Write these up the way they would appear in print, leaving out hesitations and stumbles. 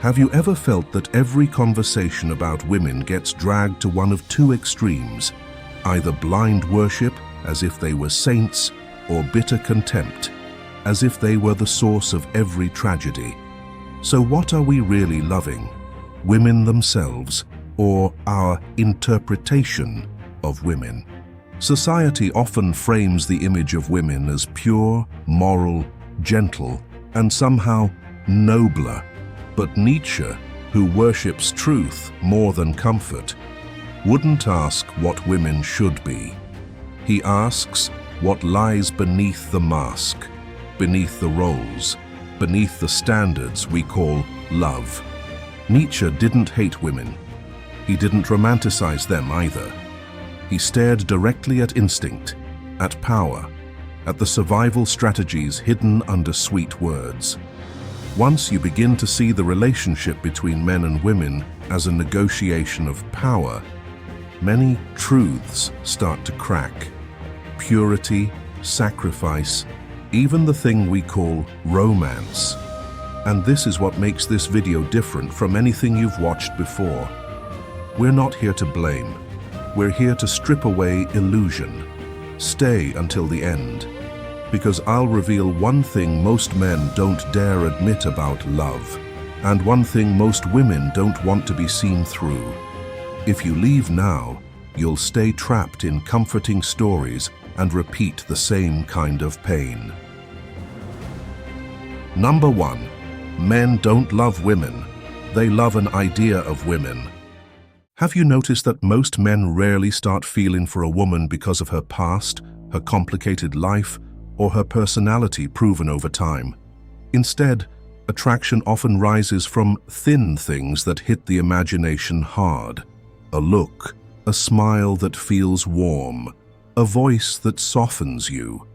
Have you ever felt that every conversation about women gets dragged to one of two extremes, either blind worship, as if they were saints, or bitter contempt, as if they were the source of every tragedy? So what are we really loving? Women themselves, or our interpretation of women? Society often frames the image of women as pure, moral, gentle, and somehow nobler. But Nietzsche, who worships truth more than comfort, wouldn't ask what women should be. He asks what lies beneath the mask, beneath the roles, beneath the standards we call love. Nietzsche didn't hate women. He didn't romanticize them either. He stared directly at instinct, at power, at the survival strategies hidden under sweet words. Once you begin to see the relationship between men and women as a negotiation of power, many truths start to crack. Purity, sacrifice, even the thing we call romance. And this is what makes this video different from anything you've watched before. We're not here to blame. We're here to strip away illusion. Stay until the end, because I'll reveal one thing most men don't dare admit about love, and one thing most women don't want to be seen through. If you leave now, you'll stay trapped in comforting stories and repeat the same kind of pain. Number 1. Men don't love women. They love an idea of women. Have you noticed that most men rarely start feeling for a woman because of her past, her complicated life, or her personality proven over time? Instead, attraction often rises from thin things that hit the imagination hard. A look, a smile that feels warm, a voice that softens you,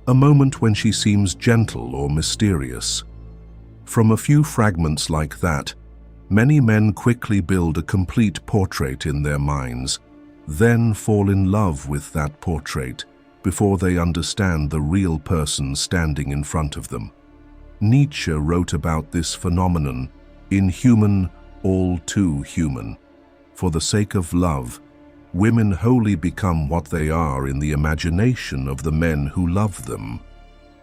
a moment when she seems gentle or mysterious. From a few fragments like that, many men quickly build a complete portrait in their minds, then fall in love with that portrait before they understand the real person standing in front of them. Nietzsche wrote about this phenomenon in Human, All Too Human. For the sake of love, women wholly become what they are in the imagination of the men who love them.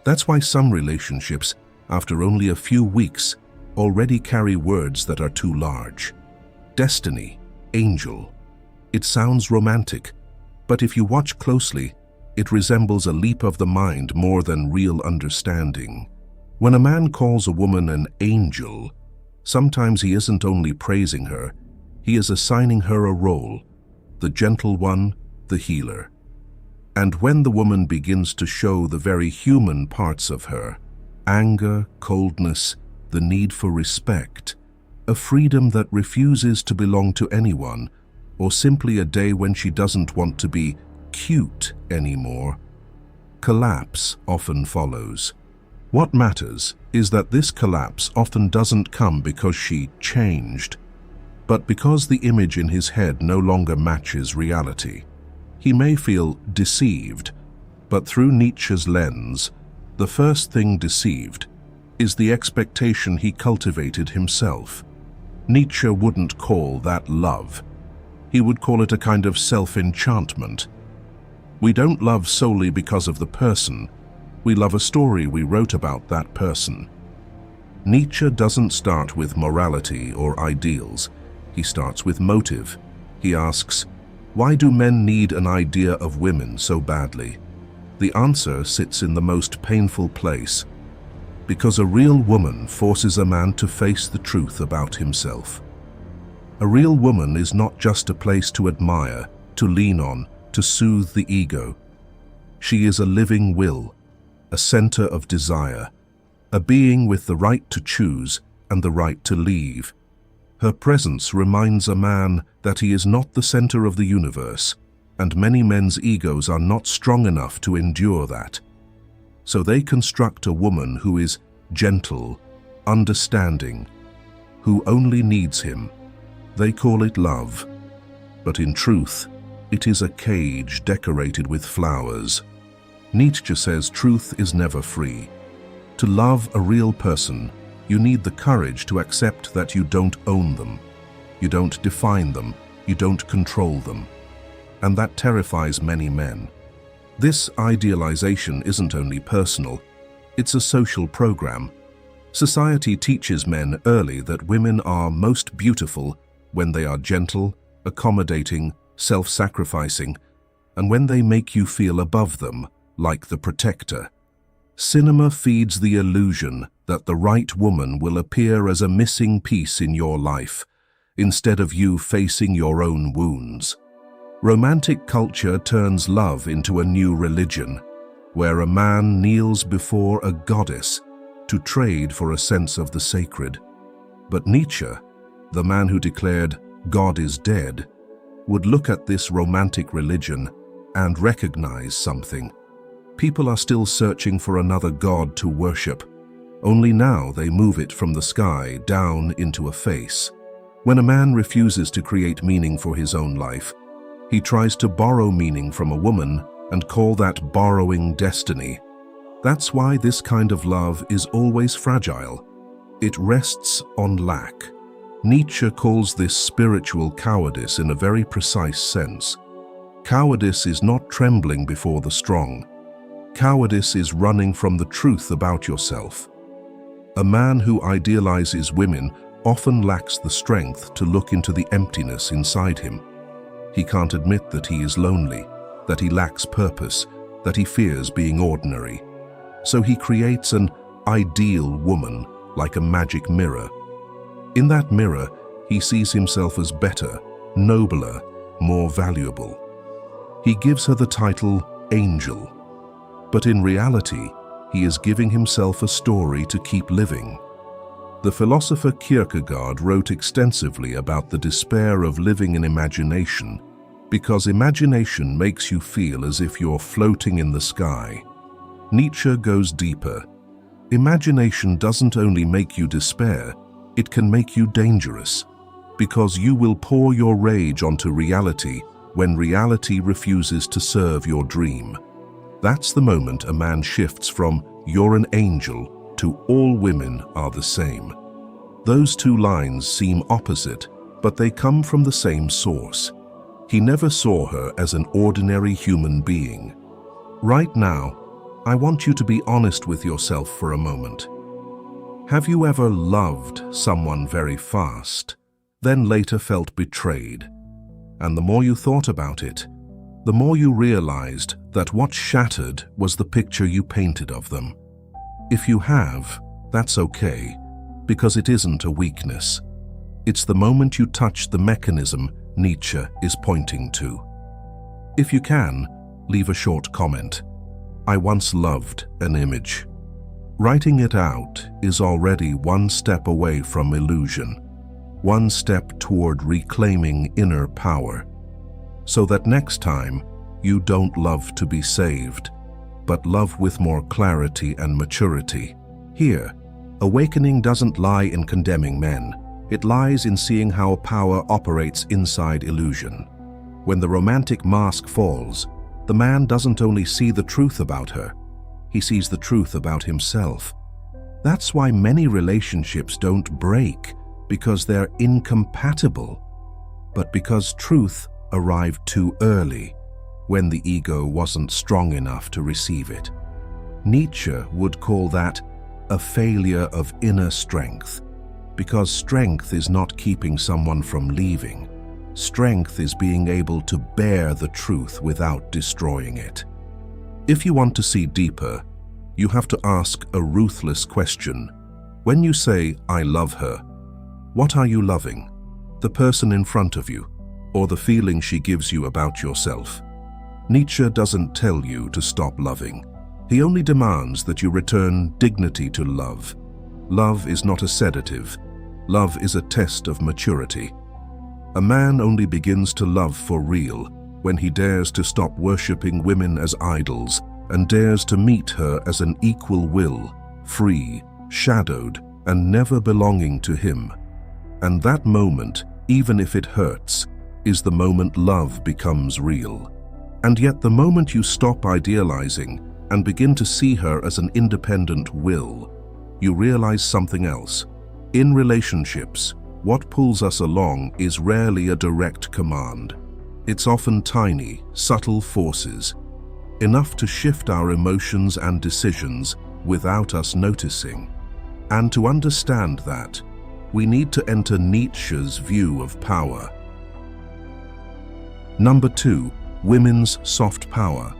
That's why some relationships, after only a few weeks, already carry words that are too large. Destiny, angel. It sounds romantic, but if you watch closely, it resembles a leap of the mind more than real understanding. When a man calls a woman an angel, sometimes he isn't only praising her, he is assigning her a role, the gentle one, the healer. And when the woman begins to show the very human parts of her, anger, coldness, the need for respect, a freedom that refuses to belong to anyone, or simply a day when she doesn't want to be cute anymore, collapse often follows. What matters is that this collapse often doesn't come because she changed, but because the image in his head no longer matches reality. He may feel deceived, but through Nietzsche's lens, the first thing deceived is the expectation he cultivated himself. Nietzsche wouldn't call that love. He would call it a kind of self-enchantment. We don't love solely because of the person. We love a story we wrote about that person. Nietzsche doesn't start with morality or ideals. He starts with motive. He asks, why do men need an idea of women so badly? The answer sits in the most painful place. Because a real woman forces a man to face the truth about himself. A real woman is not just a place to admire, to lean on, to soothe the ego. She is a living will, a center of desire, a being with the right to choose and the right to leave. Her presence reminds a man that he is not the center of the universe, and many men's egos are not strong enough to endure that. So they construct a woman who is gentle, understanding, who only needs him. They call it love, but in truth, it is a cage decorated with flowers. Nietzsche says truth is never free. To love a real person, You need the courage to accept that you don't own them. You don't define them. You don't control them. And that terrifies many men. This idealization isn't only personal, it's a social program. Society teaches men early that women are most beautiful when they are gentle, accommodating, self-sacrificing, and when they make you feel above them, like the protector. Cinema feeds the illusion that the right woman will appear as a missing piece in your life, instead of you facing your own wounds. Romantic culture turns love into a new religion, where a man kneels before a goddess to trade for a sense of the sacred. But Nietzsche, the man who declared God is dead, would look at this romantic religion and recognize something. People are still searching for another god to worship, only now they move it from the sky down into a face. When a man refuses to create meaning for his own life, he tries to borrow meaning from a woman and call that borrowing destiny. That's why this kind of love is always fragile. It rests on lack. Nietzsche calls this spiritual cowardice in a very precise sense. Cowardice is not trembling before the strong. Cowardice is running from the truth about yourself. A man who idealizes women often lacks the strength to look into the emptiness inside him. He can't admit that he is lonely, that he lacks purpose, that he fears being ordinary. So he creates an ideal woman like a magic mirror. In that mirror, he sees himself as better, nobler, more valuable. He gives her the title angel. But in reality, he is giving himself a story to keep living. The philosopher Kierkegaard wrote extensively about the despair of living in imagination, because imagination makes you feel as if you're floating in the sky. Nietzsche goes deeper. Imagination doesn't only make you despair, it can make you dangerous, because you will pour your rage onto reality when reality refuses to serve your dream. That's the moment a man shifts from "you're an angel" to "all women are the same." Those two lines seem opposite, but they come from the same source. He never saw her as an ordinary human being. Right now, I want you to be honest with yourself for a moment. Have you ever loved someone very fast, then later felt betrayed? And the more you thought about it, the more you realized that what shattered was the picture you painted of them. If you have, that's okay, because it isn't a weakness. It's the moment you touch the mechanism Nietzsche is pointing to. If you can, leave a short comment. I once loved an image. Writing it out is already one step away from illusion, one step toward reclaiming inner power, so that next time you don't love to be saved, but love with more clarity and maturity. Here, awakening doesn't lie in condemning men. It lies in seeing how power operates inside illusion. When the romantic mask falls, the man doesn't only see the truth about her, he sees the truth about himself. That's why many relationships don't break because they're incompatible, but because truth arrived too early, when the ego wasn't strong enough to receive it. Nietzsche would call that a failure of inner strength, because strength is not keeping someone from leaving. Strength is being able to bear the truth without destroying it. If you want to see deeper, you have to ask a ruthless question. When you say, "I love her," what are you loving? The person in front of you, or the feeling she gives you about yourself? Nietzsche doesn't tell you to stop loving. He only demands that you return dignity to love. Love is not a sedative. Love is a test of maturity. A man only begins to love for real when he dares to stop worshipping women as idols and dares to meet her as an equal will, free, shadowed, and never belonging to him. And that moment, even if it hurts, is the moment love becomes real. And yet the moment you stop idealizing and begin to see her as an independent will, you realize something else. In relationships, what pulls us along is rarely a direct command. It's often tiny, subtle forces, enough to shift our emotions and decisions without us noticing. And to understand that, we need to enter Nietzsche's view of power. Number 2, women's soft power.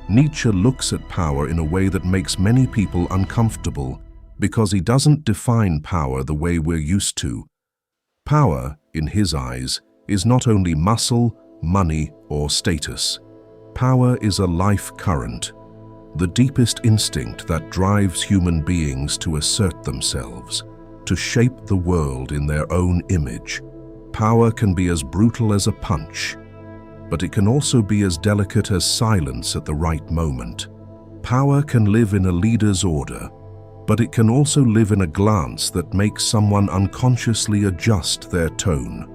Nietzsche looks at power in a way that makes many people uncomfortable because he doesn't define power the way we're used to. Power, in his eyes, is not only muscle, money, or status. Power is a life current, the deepest instinct that drives human beings to assert themselves, to shape the world in their own image. Power can be as brutal as a punch, but it can also be as delicate as silence at the right moment. Power can live in a leader's order, but it can also live in a glance that makes someone unconsciously adjust their tone.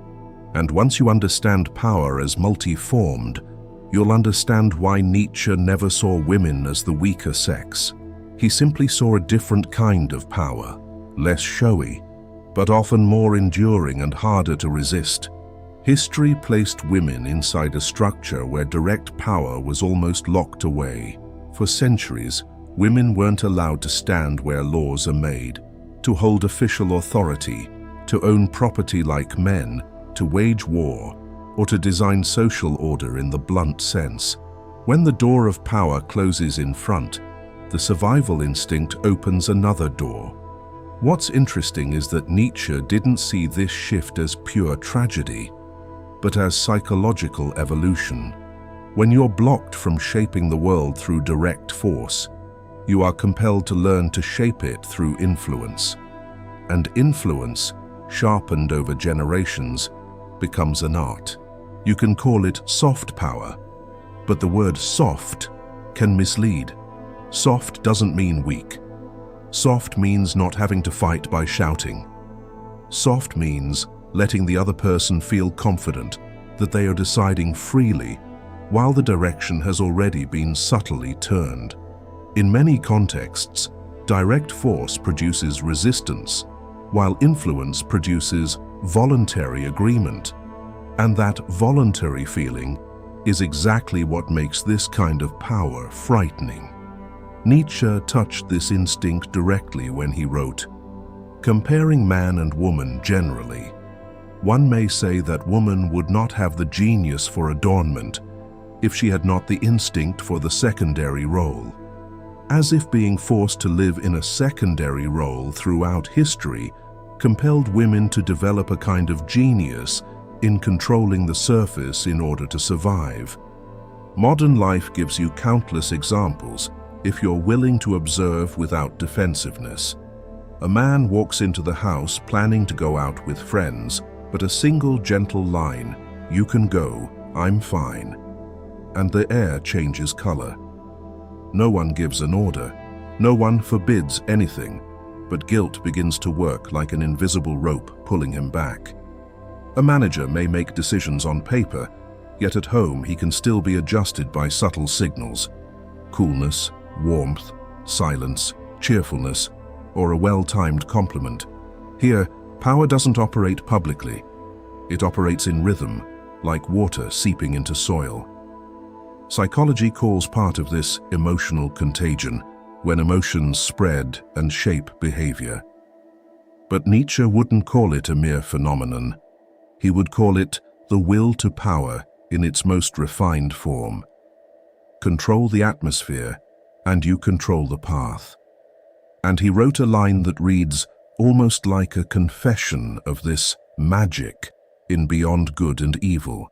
And once you understand power as multi-formed, you'll understand why Nietzsche never saw women as the weaker sex. He simply saw a different kind of power, less showy, but often more enduring and harder to resist. History placed women inside a structure where direct power was almost locked away. For centuries, women weren't allowed to stand where laws are made, to hold official authority, to own property like men, to wage war, or to design social order in the blunt sense. When the door of power closes in front, the survival instinct opens another door. What's interesting is that Nietzsche didn't see this shift as pure tragedy, but as psychological evolution. When you're blocked from shaping the world through direct force, you are compelled to learn to shape it through influence. And influence, sharpened over generations, becomes an art. You can call it soft power, but the word soft can mislead. Soft doesn't mean weak. Soft means not having to fight by shouting. Soft means letting the other person feel confident that they are deciding freely while the direction has already been subtly turned. In many contexts, direct force produces resistance, while influence produces voluntary agreement. And that voluntary feeling is exactly what makes this kind of power frightening. Nietzsche touched this instinct directly when he wrote, "Comparing man and woman generally, one may say that woman would not have the genius for adornment if she had not the instinct for the secondary role." As if being forced to live in a secondary role throughout history compelled women to develop a kind of genius in controlling the surface in order to survive. Modern life gives you countless examples if you're willing to observe without defensiveness. A man walks into the house planning to go out with friends, but a single gentle line, "You can go, I'm fine," and the air changes color. No one gives an order, no one forbids anything, but guilt begins to work like an invisible rope pulling him back. A manager may make decisions on paper, yet at home he can still be adjusted by subtle signals: coolness, warmth, silence, cheerfulness, or a well-timed compliment. Here, power doesn't operate publicly. It operates in rhythm, like water seeping into soil. Psychology calls part of this emotional contagion, when emotions spread and shape behavior. But Nietzsche wouldn't call it a mere phenomenon. He would call it the will to power in its most refined form. Control the atmosphere, and you control the path. And he wrote a line that reads almost like a confession of this magic in Beyond Good and Evil.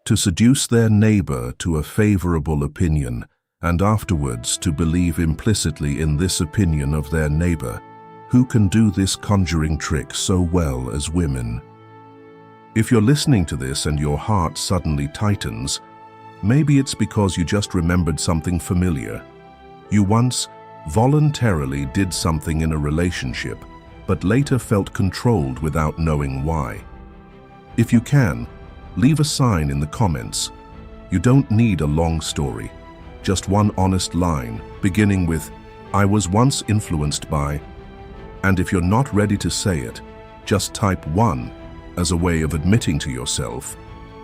To seduce their neighbor to a favorable opinion, and afterwards to believe implicitly in this opinion of their neighbor, who can do this conjuring trick so well as women? If you're listening to this and your heart suddenly tightens, maybe it's because you just remembered something familiar. You once voluntarily did something in a relationship, but later felt controlled without knowing why. If you can, leave a sign in the comments. You don't need a long story, just one honest line, beginning with, "I was once influenced by," And if you're not ready to say it, just type 1 as a way of admitting to yourself,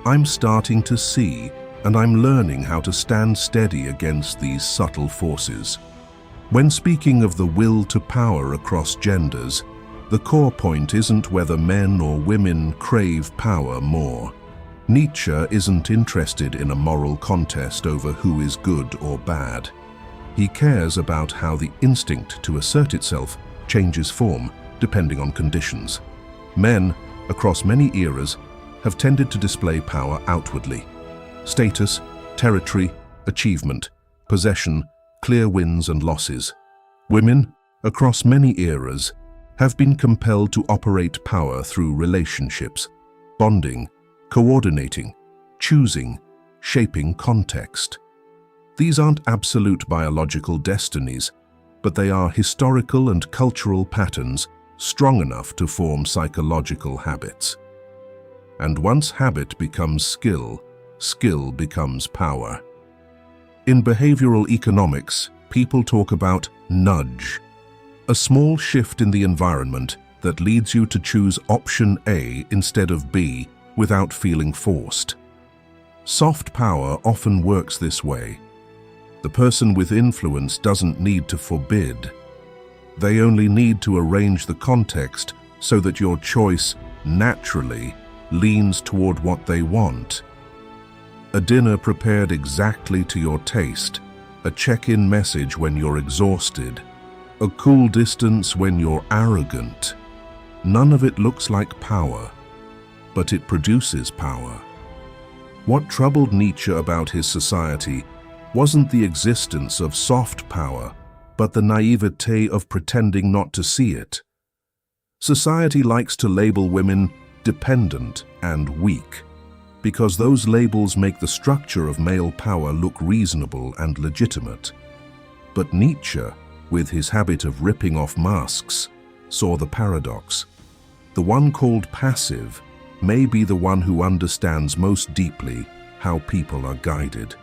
I'm starting to see and I'm learning how to stand steady against these subtle forces. When speaking of the will to power across genders, the core point isn't whether men or women crave power more. Nietzsche isn't interested in a moral contest over who is good or bad. He cares about how the instinct to assert itself changes form depending on conditions. Men, across many eras, have tended to display power outwardly. Status, territory, achievement, possession, clear wins and losses. Women, across many eras, have been compelled to operate power through relationships, bonding, coordinating, choosing, shaping context. These aren't absolute biological destinies, but they are historical and cultural patterns strong enough to form psychological habits. And once habit becomes skill, skill becomes power. In behavioral economics, people talk about nudge, a small shift in the environment that leads you to choose option A instead of B without feeling forced. Soft power often works this way. The person with influence doesn't need to forbid. They only need to arrange the context so that your choice naturally leans toward what they want. A dinner prepared exactly to your taste, a check-in message when you're exhausted, a cool distance when you're arrogant. None of it looks like power, but it produces power. What troubled Nietzsche about his society wasn't the existence of soft power, but the naivete of pretending not to see it. Society likes to label women dependent and weak, because those labels make the structure of male power look reasonable and legitimate. But Nietzsche, with his habit of ripping off masks, saw the paradox. The one called passive may be the one who understands most deeply how people are guided.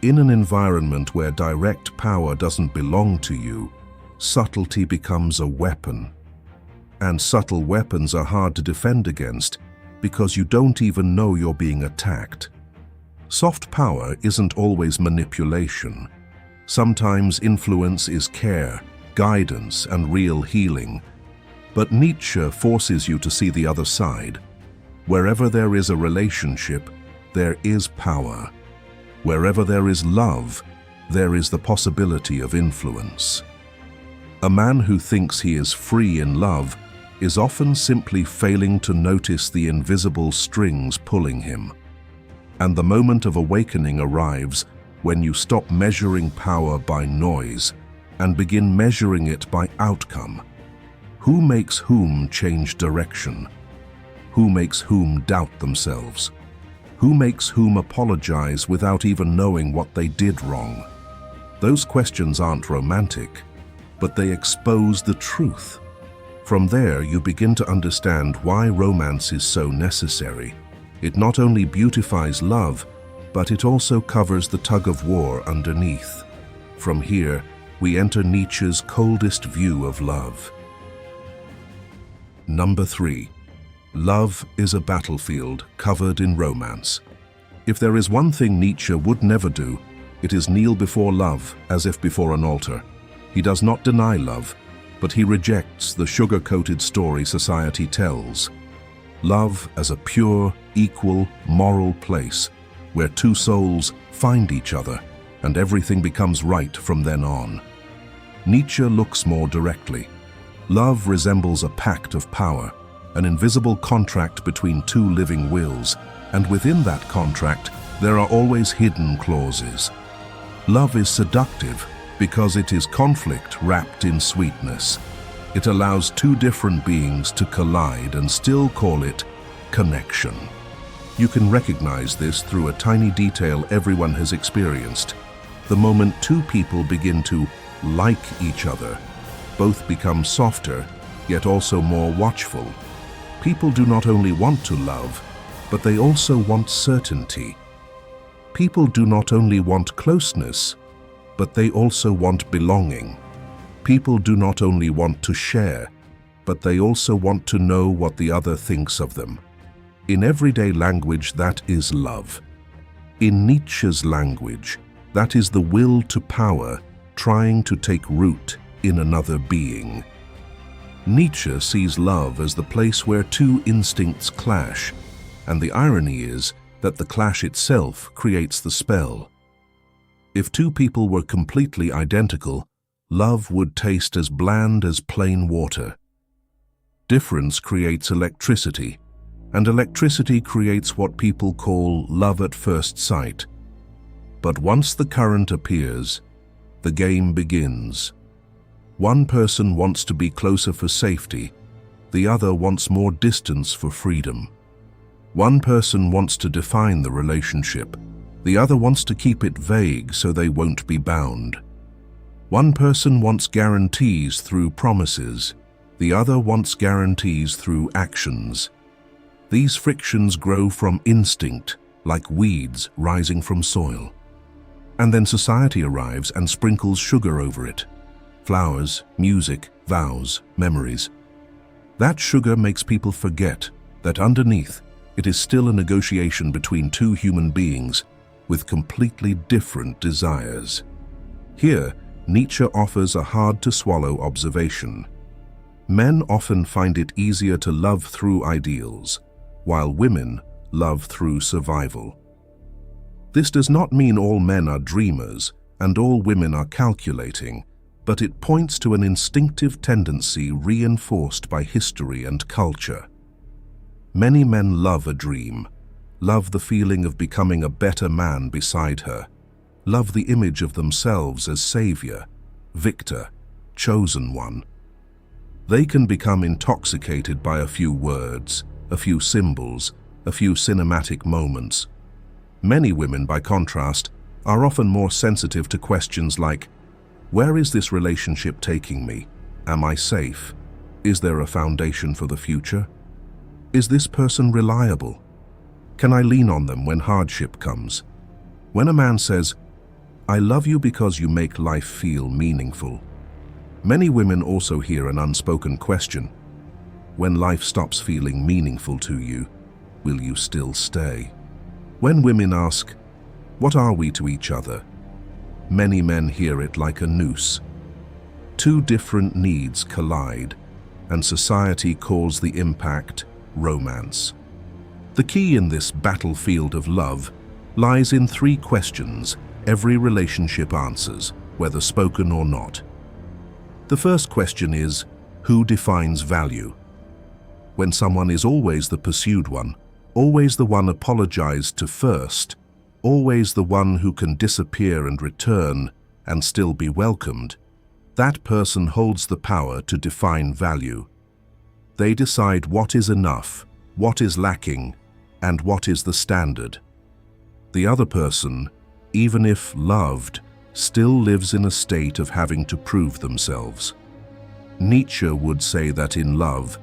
In an environment where direct power doesn't belong to you, subtlety becomes a weapon. And subtle weapons are hard to defend against because you don't even know you're being attacked. Soft power isn't always manipulation. Sometimes influence is care, guidance, and real healing. But Nietzsche forces you to see the other side. Wherever there is a relationship, there is power. Wherever there is love, there is the possibility of influence. A man who thinks he is free in love is often simply failing to notice the invisible strings pulling him. And the moment of awakening arrives when you stop measuring power by noise and begin measuring it by outcome. Who makes whom change direction? Who makes whom doubt themselves? Who makes whom apologize without even knowing what they did wrong? Those questions aren't romantic, but they expose the truth. From there, you begin to understand why romance is so necessary. It not only beautifies love, but it also covers the tug-of-war underneath. From here, we enter Nietzsche's coldest view of love. Number 3. Love is a battlefield covered in romance. If there is one thing Nietzsche would never do, it is kneel before love as if before an altar. He does not deny love, but he rejects the sugar-coated story society tells. Love as a pure, equal, moral place where two souls find each other and everything becomes right from then on. Nietzsche looks more directly. Love resembles a pact of power, an invisible contract between two living wills, and within that contract, there are always hidden clauses. Love is seductive because it is conflict wrapped in sweetness. It allows two different beings to collide and still call it connection. You can recognize this through a tiny detail everyone has experienced. The moment two people begin to like each other, both become softer, yet also more watchful. People do not only want to love, but they also want certainty. People do not only want closeness, but they also want belonging. People do not only want to share, but they also want to know what the other thinks of them. In everyday language, that is love. In Nietzsche's language, that is the will to power trying to take root in another being. Nietzsche sees love as the place where two instincts clash, and the irony is that the clash itself creates the spell. If two people were completely identical, love would taste as bland as plain water. Difference creates electricity, and electricity creates what people call love at first sight. But once the current appears, the game begins. One person wants to be closer for safety, the other wants more distance for freedom. One person wants to define the relationship, the other wants to keep it vague so they won't be bound. One person wants guarantees through promises, the other wants guarantees through actions. These frictions grow from instinct, like weeds rising from soil. And then society arrives and sprinkles sugar over it. Flowers, music, vows, memories. That sugar makes people forget that underneath it is still a negotiation between two human beings with completely different desires. Here, Nietzsche offers a hard-to-swallow observation. Men often find it easier to love through ideals, while women love through survival. This does not mean all men are dreamers and all women are calculating, but it points to an instinctive tendency reinforced by history and culture. Many men love a dream, love the feeling of becoming a better man beside her, love the image of themselves as savior, victor, chosen one. They can become intoxicated by a few words, a few symbols, a few cinematic moments. Many women, by contrast, are often more sensitive to questions like, where is this relationship taking me? Am I safe? Is there a foundation for the future? Is this person reliable? Can I lean on them when hardship comes? When a man says, I love you because you make life feel meaningful, many women also hear an unspoken question. When life stops feeling meaningful to you, will you still stay? When women ask, what are we to each other? Many men hear it like a noose. Two different needs collide, and society calls the impact romance. The key in this battlefield of love lies in three questions every relationship answers, whether spoken or not. The first question is, who defines value? When someone is always the pursued one, always the one apologized to first, always the one who can disappear and return and still be welcomed, that person holds the power to define value. They decide what is enough, what is lacking, and what is the standard. The other person, even if loved, still lives in a state of having to prove themselves. Nietzsche would say that in love,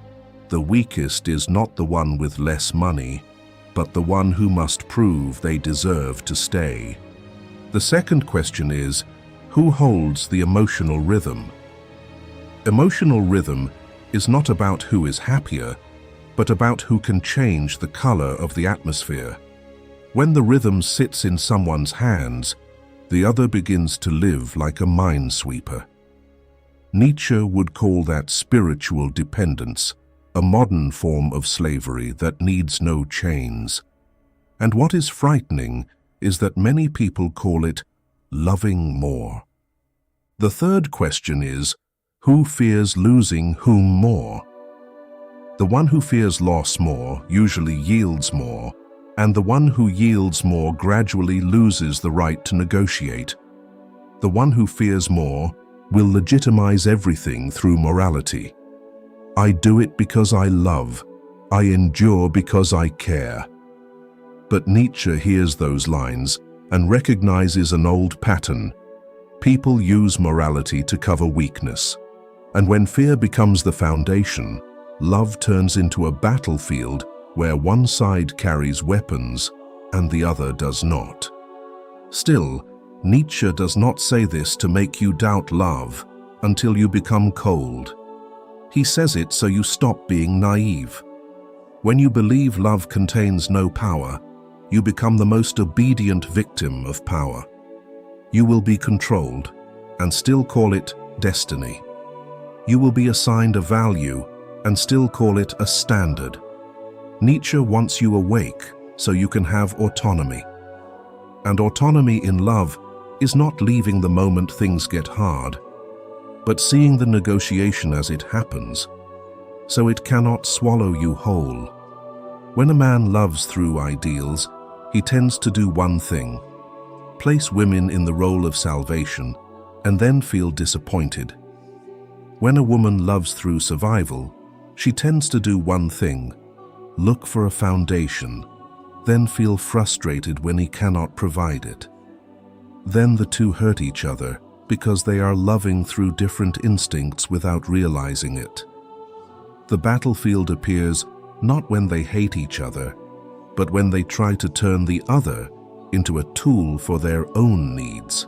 the weakest is not the one with less money, but the one who must prove they deserve to stay. The second question is, who holds the emotional rhythm? Emotional rhythm is not about who is happier, but about who can change the color of the atmosphere. When the rhythm sits in someone's hands, the other begins to live like a minesweeper. Nietzsche would call that spiritual dependence, a modern form of slavery that needs no chains. And what is frightening is that many people call it loving more. The third question is, who fears losing whom more? The one who fears loss more usually yields more, and the one who yields more gradually loses the right to negotiate. The one who fears more will legitimize everything through morality. I do it because I love. I endure because I care. But Nietzsche hears those lines and recognizes an old pattern. People use morality to cover weakness. And when fear becomes the foundation, love turns into a battlefield where one side carries weapons and the other does not. Still, Nietzsche does not say this to make you doubt love, until you become cold. He says it so you stop being naive. When you believe love contains no power, you become the most obedient victim of power. You will be controlled and still call it destiny. You will be assigned a value and still call it a standard. Nietzsche wants you awake so you can have autonomy. And autonomy in love is not leaving the moment things get hard, but seeing the negotiation as it happens, so it cannot swallow you whole. When a man loves through ideals, he tends to do one thing: place women in the role of salvation and then feel disappointed. When a woman loves through survival, she tends to do one thing: look for a foundation, then feel frustrated when he cannot provide it. Then the two hurt each other because they are loving through different instincts without realizing it. The battlefield appears not when they hate each other, but when they try to turn the other into a tool for their own needs.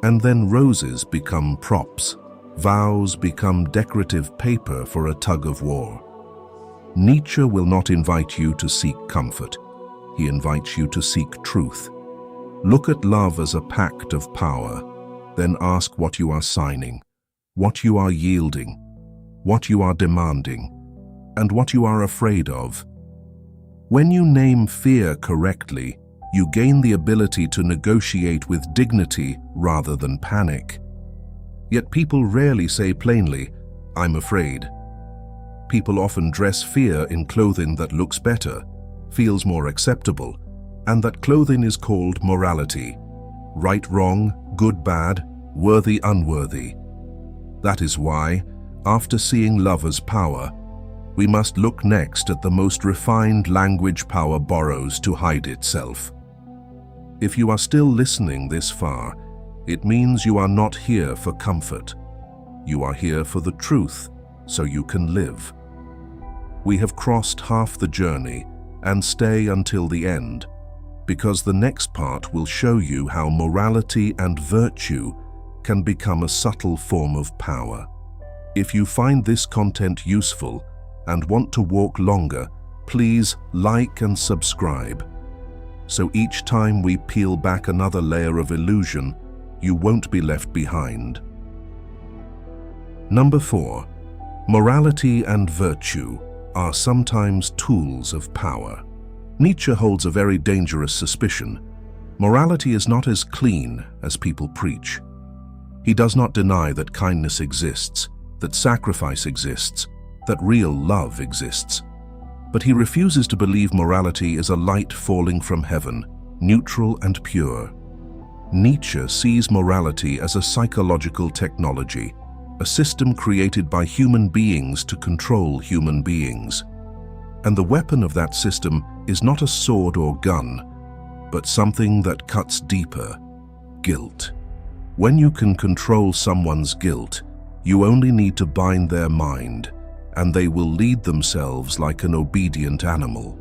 And then roses become props, vows become decorative paper for a tug of war. Nietzsche will not invite you to seek comfort. He invites you to seek truth. Look at love as a pact of power, then ask what you are signing, what you are yielding, what you are demanding, and what you are afraid of. When you name fear correctly, you gain the ability to negotiate with dignity rather than panic. Yet people rarely say plainly, "I'm afraid." People often dress fear in clothing that looks better, feels more acceptable, and that clothing is called morality. Right, wrong, good, bad, worthy, unworthy. That is why, after seeing love as power, we must look next at the most refined language power borrows to hide itself. If you are still listening this far, it means you are not here for comfort. You are here for the truth, so you can live. We have crossed half the journey and stay until the end, because the next part will show you how morality and virtue can become a subtle form of power. If you find this content useful and want to walk longer, please like and subscribe. So each time we peel back another layer of illusion, you won't be left behind. Number 4. Morality and virtue are sometimes tools of power. Nietzsche holds a very dangerous suspicion. Morality is not as clean as people preach. He does not deny that kindness exists, that sacrifice exists, that real love exists. But he refuses to believe morality is a light falling from heaven, neutral and pure. Nietzsche sees morality as a psychological technology, a system created by human beings to control human beings. And the weapon of that system is not a sword or gun, but something that cuts deeper: guilt. When you can control someone's guilt, you only need to bind their mind, and they will lead themselves like an obedient animal.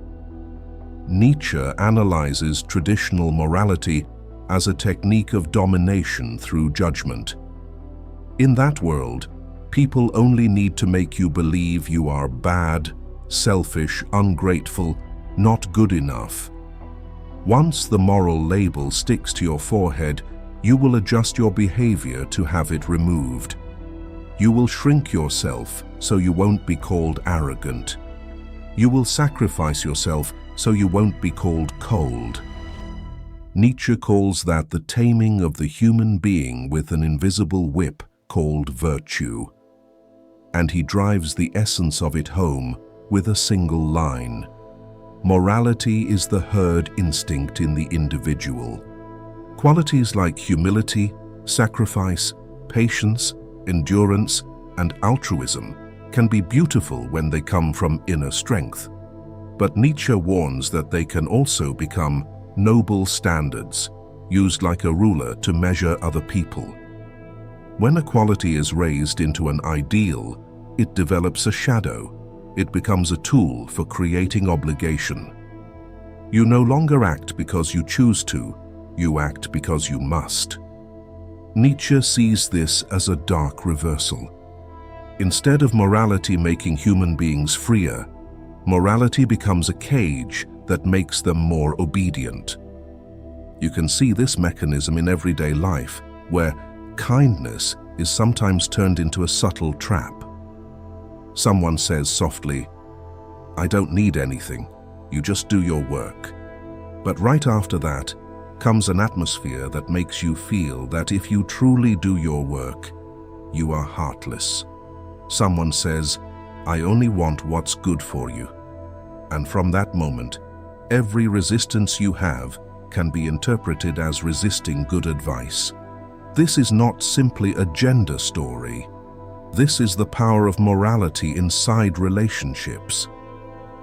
Nietzsche analyzes traditional morality as a technique of domination through judgment. In that world, people only need to make you believe you are bad, selfish, ungrateful, not good enough. Once the moral label sticks to your forehead, you will adjust your behavior to have it removed. You will shrink yourself so you won't be called arrogant. You will sacrifice yourself so you won't be called cold. Nietzsche calls that the taming of the human being with an invisible whip called virtue. And he drives the essence of it home with a single line: morality is the herd instinct in the individual. Qualities like humility, sacrifice, patience, endurance, and altruism can be beautiful when they come from inner strength. But Nietzsche warns that they can also become noble standards, used like a ruler to measure other people. When a quality is raised into an ideal, it develops a shadow. It becomes a tool for creating obligation. You no longer act because you choose to, you act because you must. Nietzsche sees this as a dark reversal. Instead of morality making human beings freer, morality becomes a cage that makes them more obedient. You can see this mechanism in everyday life, where kindness is sometimes turned into a subtle trap. Someone says softly, "I don't need anything, you just do your work." But right after that comes an atmosphere that makes you feel that if you truly do your work, you are heartless. Someone says, "I only want what's good for you." And from that moment, every resistance you have can be interpreted as resisting good advice. This is not simply a gender story. This is the power of morality inside relationships.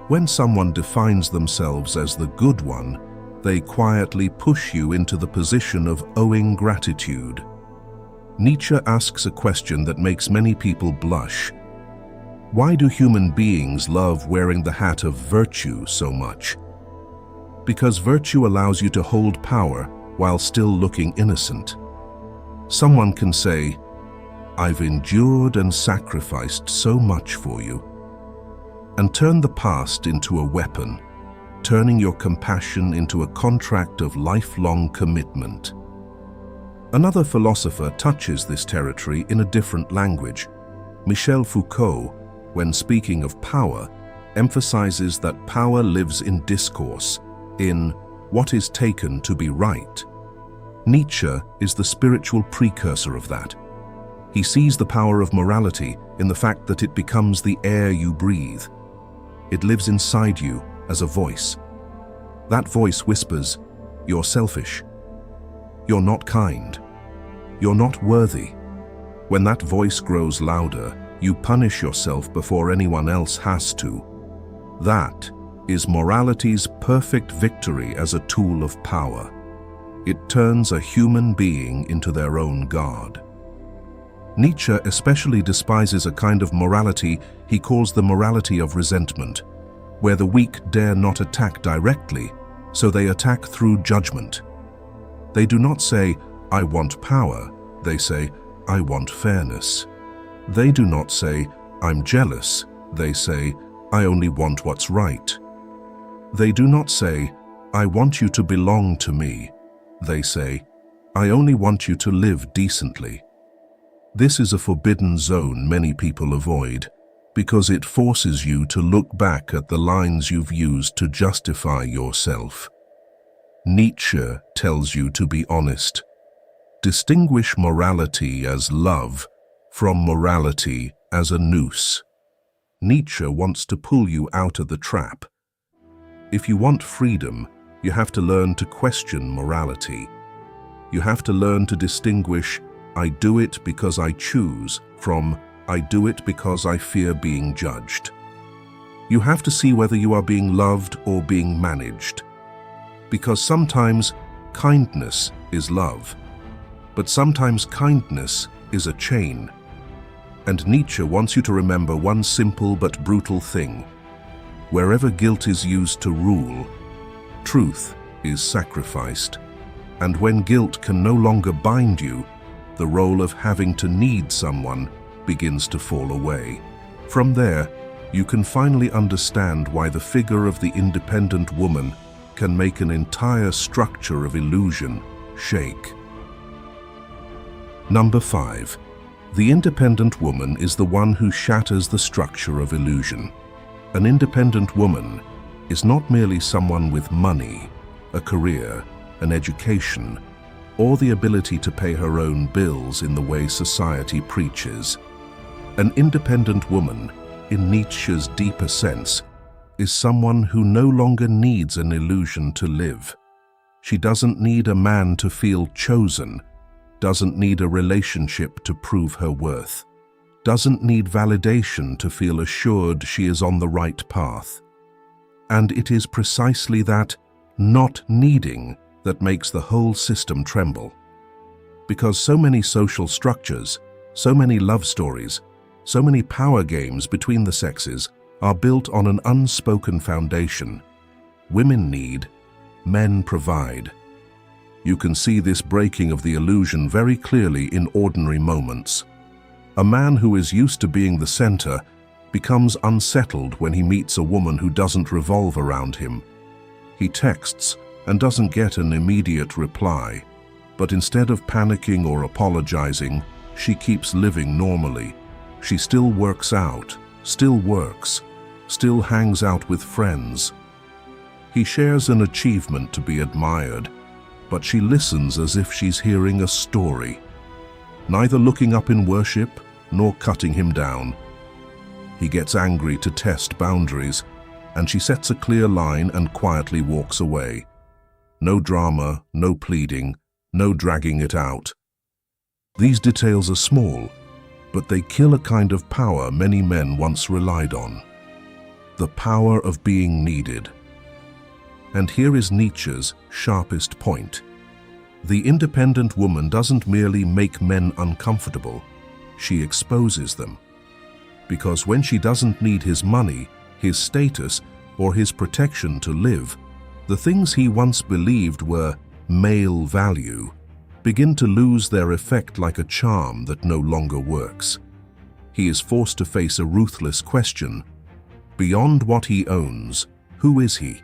When someone defines themselves as the good one, they quietly push you into the position of owing gratitude. Nietzsche asks a question that makes many people blush. Why do human beings love wearing the hat of virtue so much? Because virtue allows you to hold power while still looking innocent. Someone can say, "I've endured and sacrificed so much for you," and turn the past into a weapon, turning your compassion into a contract of lifelong commitment. Another philosopher touches this territory in a different language. Michel Foucault, when speaking of power, emphasizes that power lives in discourse, in what is taken to be right. Nietzsche is the spiritual precursor of that. He sees the power of morality in the fact that it becomes the air you breathe. It lives inside you as a voice. That voice whispers, "You're selfish. You're not kind. You're not worthy." When that voice grows louder, you punish yourself before anyone else has to. That is morality's perfect victory as a tool of power. It turns a human being into their own god. Nietzsche especially despises a kind of morality he calls the morality of resentment, where the weak dare not attack directly, so they attack through judgment. They do not say, "I want power," they say, "I want fairness." They do not say, "I'm jealous," they say, "I only want what's right." They do not say, "I want you to belong to me," they say, "I only want you to live decently." This is a forbidden zone many people avoid, because it forces you to look back at the lines you've used to justify yourself. Nietzsche tells you to be honest. Distinguish morality as love from morality as a noose. Nietzsche wants to pull you out of the trap. If you want freedom, you have to learn to question morality. You have to learn to distinguish "I do it because I choose" from "I do it because I fear being judged." You have to see whether you are being loved or being managed. Because sometimes kindness is love, but sometimes kindness is a chain. And Nietzsche wants you to remember one simple but brutal thing. Wherever guilt is used to rule, truth is sacrificed. And when guilt can no longer bind you, the role of having to need someone begins to fall away. From there, you can finally understand why the figure of the independent woman can make an entire structure of illusion shake. Number 5. The independent woman is the one who shatters the structure of illusion. An independent woman is not merely someone with money, a career, an education, or the ability to pay her own bills in the way society preaches. An independent woman, in Nietzsche's deeper sense, is someone who no longer needs an illusion to live. She doesn't need a man to feel chosen, doesn't need a relationship to prove her worth, doesn't need validation to feel assured she is on the right path. And it is precisely that not needing that makes the whole system tremble. Because so many social structures, so many love stories, so many power games between the sexes are built on an unspoken foundation. Women need, men provide. You can see this breaking of the illusion very clearly in ordinary moments. A man who is used to being the center becomes unsettled when he meets a woman who doesn't revolve around him. He texts and doesn't get an immediate reply, but instead of panicking or apologizing, she keeps living normally. She still works out, still works, still hangs out with friends. He shares an achievement to be admired, but she listens as if she's hearing a story, neither looking up in worship nor cutting him down. He gets angry to test boundaries, and she sets a clear line and quietly walks away. No drama, no pleading, no dragging it out. These details are small, but they kill a kind of power many men once relied on. The power of being needed. And here is Nietzsche's sharpest point. The independent woman doesn't merely make men uncomfortable, she exposes them. Because when she doesn't need his money, his status, or his protection to live, the things he once believed were male value begin to lose their effect like a charm that no longer works. He is forced to face a ruthless question. Beyond what he owns, who is he?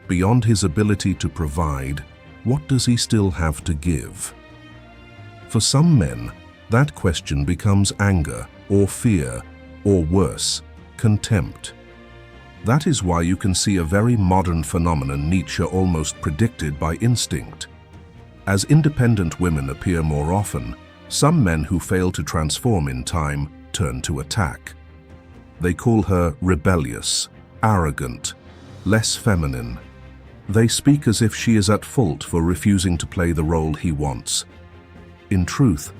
Beyond his ability to provide, what does he still have to give? For some men, that question becomes anger or fear, or worse, contempt. That is why you can see a very modern phenomenon Nietzsche almost predicted by instinct. As independent women appear more often, some men who fail to transform in time turn to attack. They call her rebellious, arrogant, less feminine. They speak as if she is at fault for refusing to play the role he wants. In truth,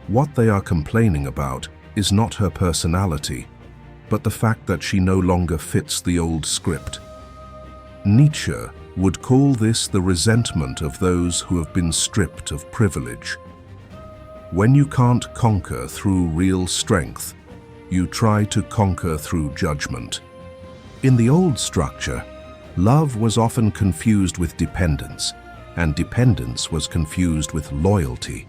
what they are complaining about is not her personality, but the fact that she no longer fits the old script. Nietzsche would call this the resentment of those who have been stripped of privilege. When you can't conquer through real strength, you try to conquer through judgment. In the old structure, love was often confused with dependence, and dependence was confused with loyalty.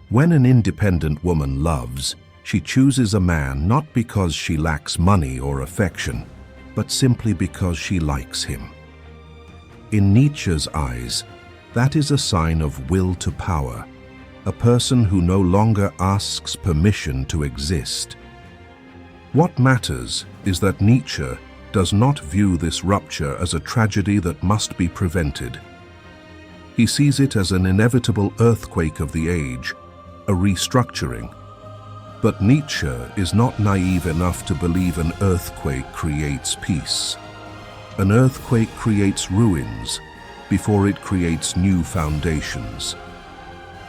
When an independent woman loves, she chooses a man not because she lacks money or affection, but simply because she likes him. In Nietzsche's eyes, that is a sign of will to power, a person who no longer asks permission to exist. What matters is that Nietzsche does not view this rupture as a tragedy that must be prevented. He sees it as an inevitable earthquake of the age, a restructuring. But Nietzsche is not naive enough to believe an earthquake creates peace. An earthquake creates ruins before it creates new foundations.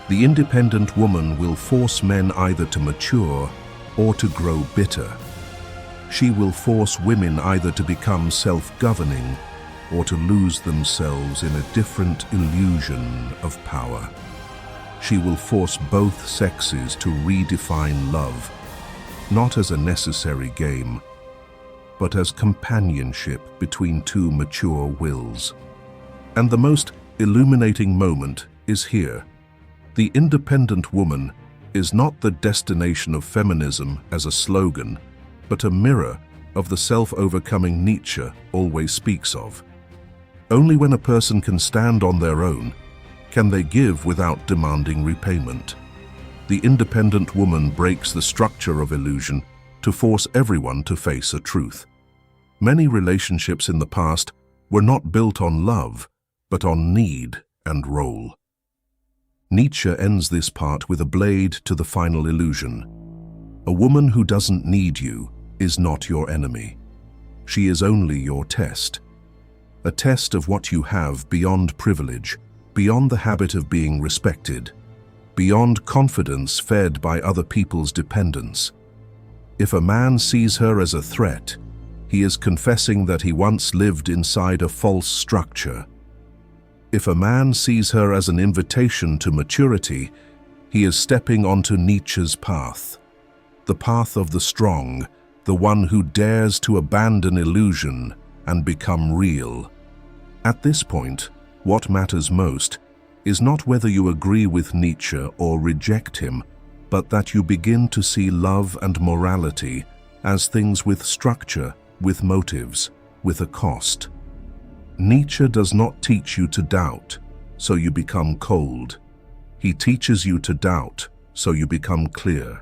The independent woman will force men either to mature or to grow bitter. She will force women either to become self-governing or to lose themselves in a different illusion of power. She will force both sexes to redefine love, not as a necessary game, but as companionship between two mature wills. And the most illuminating moment is here. The independent woman is not the destination of feminism as a slogan, but a mirror of the self-overcoming Nietzsche always speaks of. Only when a person can stand on their own can they give without demanding repayment. The independent woman breaks the structure of illusion to force everyone to face a truth. Many relationships in the past were not built on love, but on need and role. Nietzsche ends this part with a blade to the final illusion. A woman who doesn't need you is not your enemy. She is only your test. A test of what you have beyond privilege, beyond the habit of being respected, beyond confidence fed by other people's dependence. If a man sees her as a threat, he is confessing that he once lived inside a false structure. If a man sees her as an invitation to maturity, he is stepping onto Nietzsche's path, the path of the strong, the one who dares to abandon illusion and become real. At this point, what matters most is not whether you agree with Nietzsche or reject him, but that you begin to see love and morality as things with structure, with motives, with a cost. Nietzsche does not teach you to doubt, so you become cold. He teaches you to doubt, so you become clear.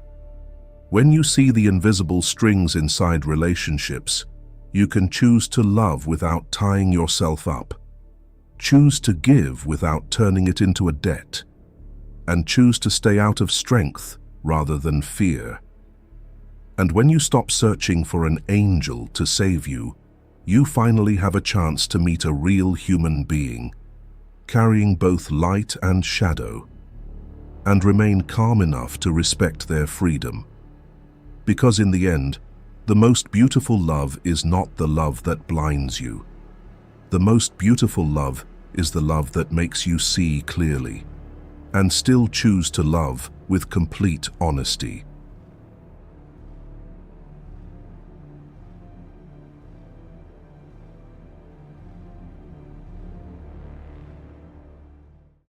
When you see the invisible strings inside relationships, you can choose to love without tying yourself up. Choose to give without turning it into a debt. And choose to stay out of strength rather than fear. And when you stop searching for an angel to save you, you finally have a chance to meet a real human being, carrying both light and shadow, and remain calm enough to respect their freedom. Because in the end, the most beautiful love is not the love that blinds you. The most beautiful love is the love that makes you see clearly, and still choose to love with complete honesty.